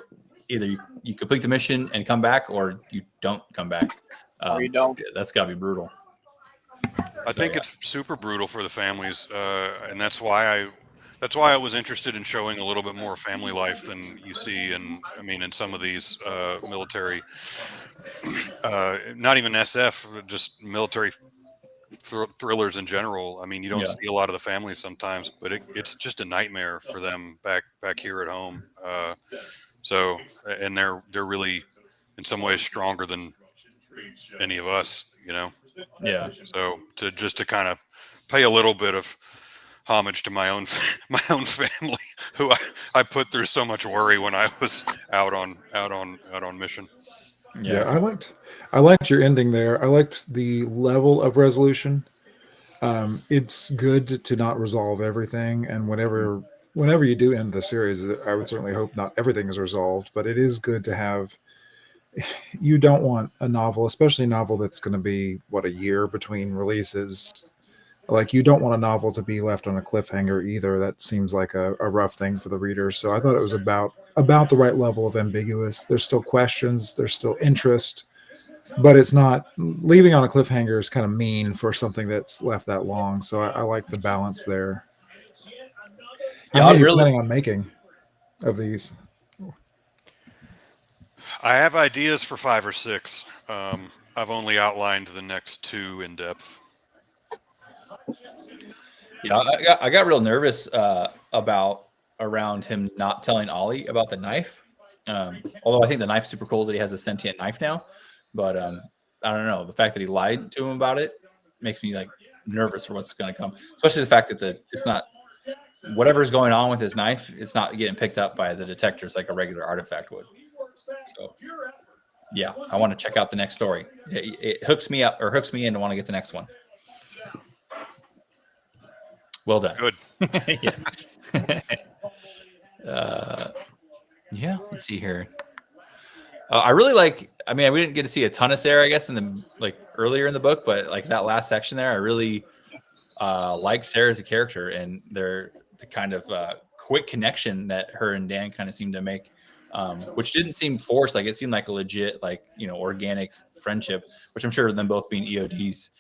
either you complete the mission and come back or you don't come back. Or you don't. That's gotta be brutal. I think it's super brutal for the families. And that's why I was interested in showing a little bit more family life than you see in some of these military, not even SF, just military thrillers in general. I mean, you don't see a lot of the families sometimes, but it's just a nightmare for them back here at home. And they're really in some ways stronger than any of us, Yeah. So to kind of pay a little bit of homage to my own family, who I put through so much worry when I was out on mission. Yeah, I liked your ending there. I liked the level of resolution. It's good to not resolve everything, and whenever you do end the series, I would certainly hope not everything is resolved, but it is good to have. You don't want a novel, especially a novel that's going to be a year between releases. Like, you don't want a novel to be left on a cliffhanger either. That seems like a rough thing for the reader. So I thought it was about the right level of ambiguous. There's still questions, there's still interest, but it's not leaving on a cliffhanger is kind of mean for something that's left that long. So I like the balance there. Yeah, How many are you planning on making of these? I have ideas for 5 or 6. I've only outlined the next 2 in depth. Yeah, I got real nervous around him not telling Ollie about the knife. Although I think the knife's super cool that he has a sentient knife now, but I don't know, the fact that he lied to him about it makes me like nervous for what's going to come. Especially the fact that it's not whatever's going on with his knife, it's not getting picked up by the detectors like a regular artifact would. So yeah, I want to check out the next story. It hooks me up or hooks me in to want to get the next one. Well done. Good. Yeah, let's see here. I really like. I mean, we didn't get to see a ton of Sarah, I guess, in the earlier in the book, but like that last section there, I really like Sarah as a character and the kind of quick connection that her and Dan kind of seemed to make, which didn't seem forced. Like it seemed like a legit, organic friendship, which I'm sure them both being EODs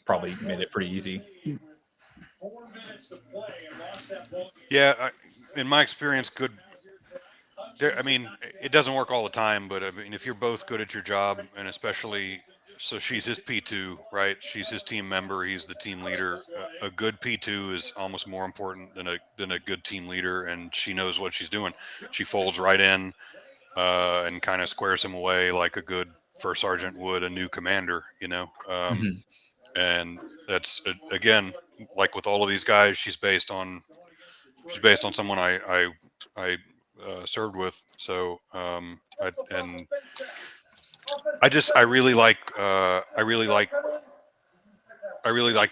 probably made it pretty easy. Yeah, in my experience, good. I mean, it doesn't work all the time, but I mean, if you're both good at your job, and especially, so she's his P2, right? She's his team member. He's the team leader. A good P2 is almost more important than a good team leader, and she knows what she's doing. She folds right in and kind of squares him away like a good first sergeant would a new commander, And that's again, like with all of these guys, she's based on someone I served with. So I really like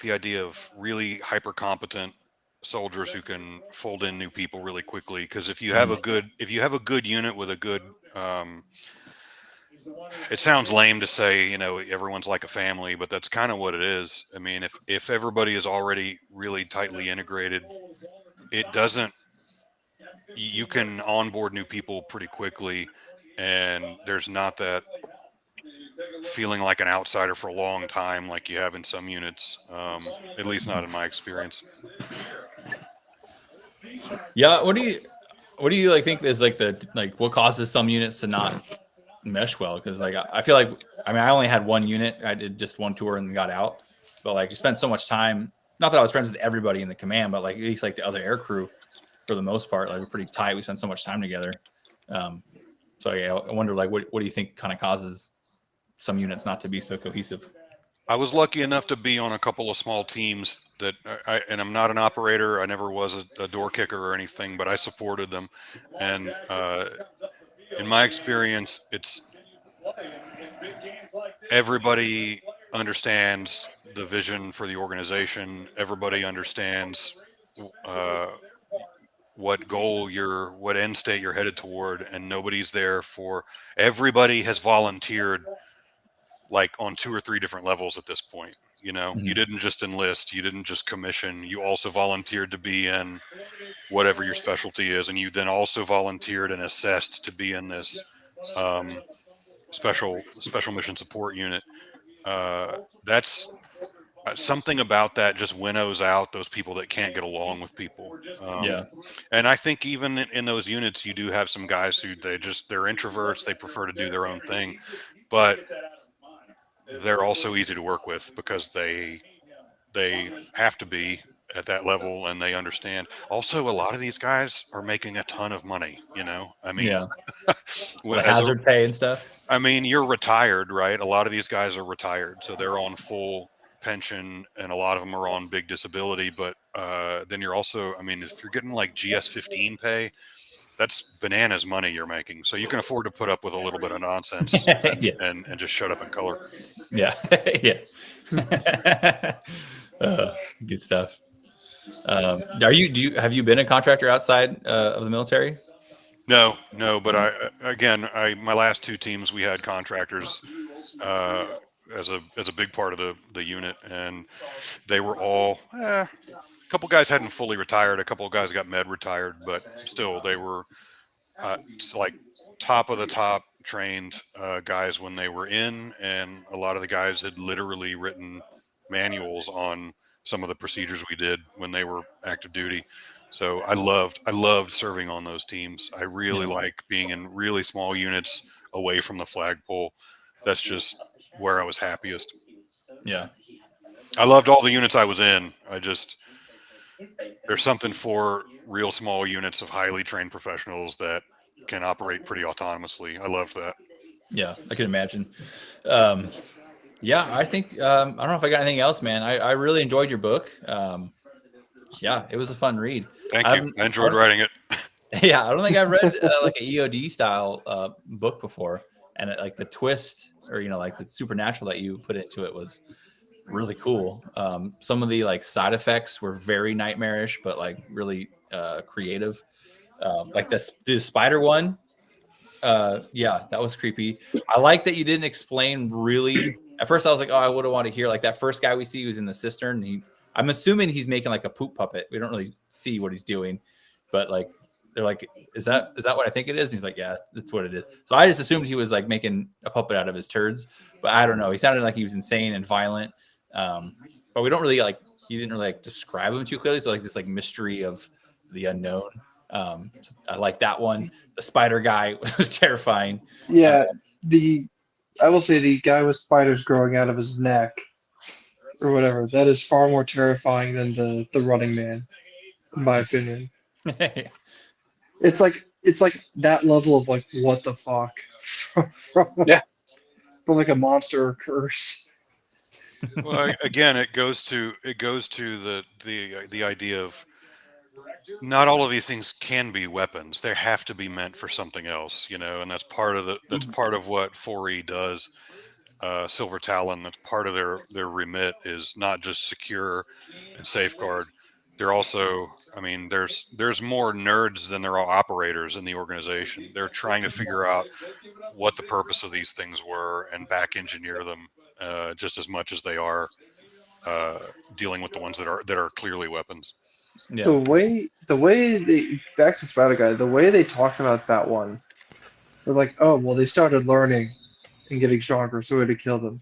the idea of really hyper competent soldiers who can fold in new people really quickly. Because if you have a good unit with a good it sounds lame to say, everyone's like a family, but that's kind of what it is. I mean, if everybody is already really tightly integrated, you can onboard new people pretty quickly, and there's not that feeling like an outsider for a long time like you have in some units, at least not in my experience. Yeah, what do you think is what causes some units to not mesh well? Because I feel like I only had one unit. I did just one tour and got out, but you spend so much time. Not that I was friends with everybody in the command, but at least the other air crew, for the most part, we're pretty tight. We spend so much time together. So yeah, I wonder what do you think kind of causes some units not to be so cohesive? I was lucky enough to be on a couple of small teams that and I'm not an operator. I never was a door kicker or anything, but I supported them. And in my experience, it's everybody understands the vision for the organization. Everybody understands what end state you're headed toward, and nobody's there for. Everybody has volunteered on 2 or 3 different levels at this point. Mm-hmm. You didn't just enlist, you didn't just commission, you also volunteered to be in whatever your specialty is, and you then also volunteered and assessed to be in this special mission support unit. That's something about that just winnows out those people that can't get along with people. Yeah. And I think even in those units, you do have some guys who they're introverts. They prefer to do their own thing, but they're also easy to work with because they have to be at that level and they understand. Also, a lot of these guys are making a ton of money, I mean, yeah. Hazard pay and stuff. I mean, you're retired, right? A lot of these guys are retired, so they're on full pension, and a lot of them are on big disability. But then you're also, I mean, if you're getting like GS-15 pay, that's bananas money you're making. So you can afford to put up with a little bit of nonsense and just shut up and color. Yeah. Yeah. Good stuff. Have you been a contractor outside of the military? No, but my last 2 teams, we had contractors as a big part of the unit, and they were all a couple guys hadn't fully retired, a couple of guys got med retired, but still they were like top of the top trained guys when they were in, and a lot of the guys had literally written manuals on some of the procedures we did when they were active duty. So I loved serving on those teams. I really like being in really small units away from the flagpole. That's just where I was happiest. Yeah. I loved all the units I was in. There's something for real small units of highly trained professionals that can operate pretty autonomously. I loved that. Yeah, I can imagine. Yeah, I think I don't know if I got anything else, man. I really enjoyed your book. Yeah, it was a fun read. Thank you. I enjoyed writing it. Yeah, I don't think I read like an EOD style book before, and like the twist or like the supernatural that you put into it was really cool. Some of the like side effects were very nightmarish, but like really creative. Like the spider one. Yeah, that was creepy. I like that you didn't explain really. At first, I was like, oh, I would have wanted to hear like that first guy we see who's in the cistern. I'm assuming he's making like a poop puppet. We don't really see what he's doing, but like they're like, is that what I think it is? And he's like, yeah, that's what it is. So I just assumed he was like making a puppet out of his turds, but I don't know. He sounded like he was insane and violent. But we don't really like. You didn't really like describe him too clearly. So like this like mystery of the unknown. So I like that one. The spider guy was terrifying. Yeah, I will say the guy with spiders growing out of his neck or whatever, that is far more terrifying than the running man, in my opinion. It's like that level of like what the fuck from like a monster or curse. Well, again, it goes to the idea of not all of these things can be weapons. They have to be meant for something else, and that's part of what 4E does. Silver Talon, that's part of their remit, is not just secure and safeguard. They're also, I mean, there's more nerds than there are operators in the organization. They're trying to figure out what the purpose of these things were and back engineer them just as much as they are dealing with the ones that are clearly weapons. Yeah. The way they back to Spider Guy, the way they talk about that one, they're like, oh well, they started learning and getting stronger, so we had to kill them.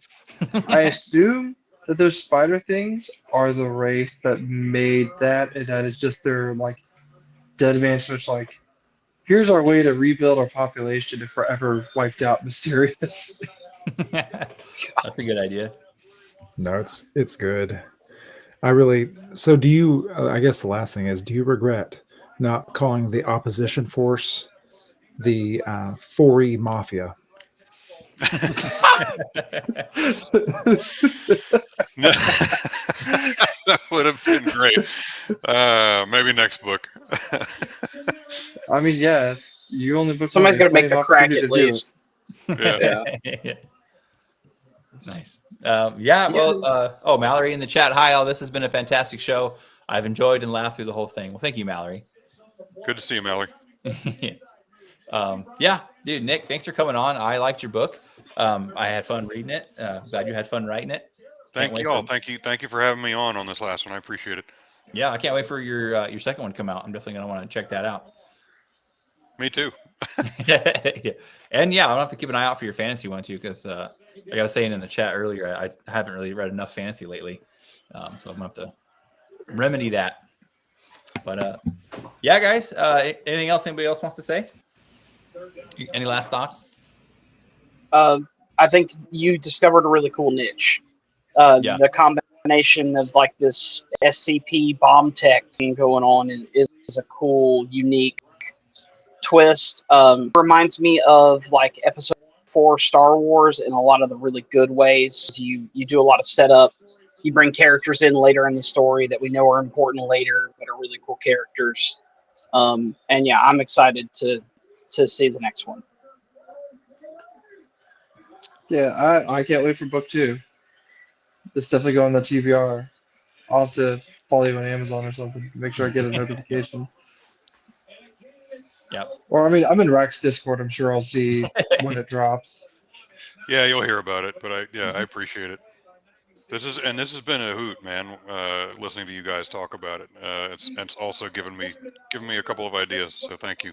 I assume that those spider things are the race that made that, and that is just their like dead man switch. Like, here's our way to rebuild our population if we're ever wiped out mysteriously. That's a good idea. No, it's good. So do you, I guess the last thing is, do you regret not calling the opposition force the 4E Mafia? No, that would have been great. Maybe next book. I mean, yeah, you only book. Somebody's got to make the crack at least. Yeah. Nice. Well, Mallory in the chat. Hi, all. This has been a fantastic show. I've enjoyed and laughed through the whole thing. Well, thank you, Mallory. Good to see you, Mallory. Yeah, dude, Nick, thanks for coming on. I liked your book. I had fun reading it. Glad you had fun writing it. Thank you all. Thank you for having me on this last one. I appreciate it. Yeah, I can't wait for your second one to come out. I'm definitely gonna want to check that out. Me too. Yeah. And yeah, I'm gonna have to keep an eye out for your fantasy one too, because like I was saying in the chat earlier, I haven't really read enough fantasy lately, so I'm gonna have to remedy that. But yeah, guys, anything else anybody else wants to say? Any last thoughts? I think you discovered a really cool niche. The combination of like this SCP bomb tech thing going on is a cool, unique twist. Reminds me of like episode 4 Star Wars in a lot of the really good ways. You do a lot of setup you bring characters in later in the story that we know are important later, that are really cool characters. And yeah, I'm excited to see the next one. Yeah, I can't wait for book 2. It's definitely going on the TBR. I'll have to follow you on Amazon or something. Make sure I get a notification. Yep. Or I mean, I'm in Rack's Discord. I'm sure I'll see when it drops. Yeah, you'll hear about it, but I appreciate it. This has been a hoot, man. Listening to you guys talk about it, it's also given me a couple of ideas. So thank you.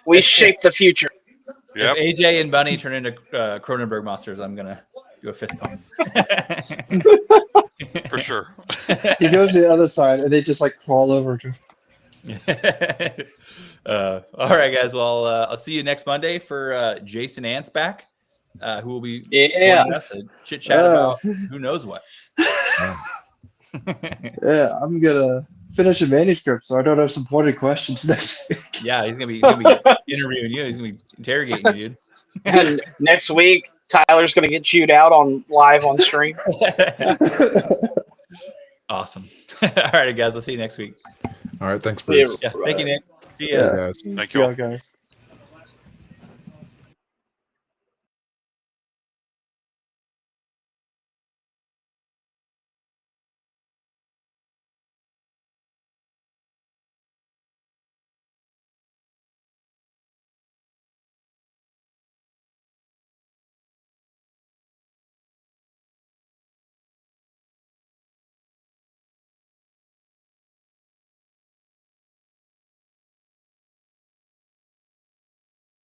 We shape the future. Yep. If AJ and Bunny turn into Cronenberg monsters, I'm gonna do a fist pump. For sure. He goes to the other side, and they just like crawl over to him. All right, guys. Well, I'll see you next Monday for Jason Ant's back, who will be joining us a chit chat about who knows what. Yeah, I'm gonna finish a manuscript, so I don't have some pointed questions next week. Yeah, he's gonna be interviewing you. He's gonna be interrogating you, dude. And next week, Tyler's going to get chewed out live on stream. Awesome. All right, guys. I'll see you next week. All right, thanks, See ya. Bruce. Yeah, thank you, Nick. See See ya. you guys. Thank you all. guys.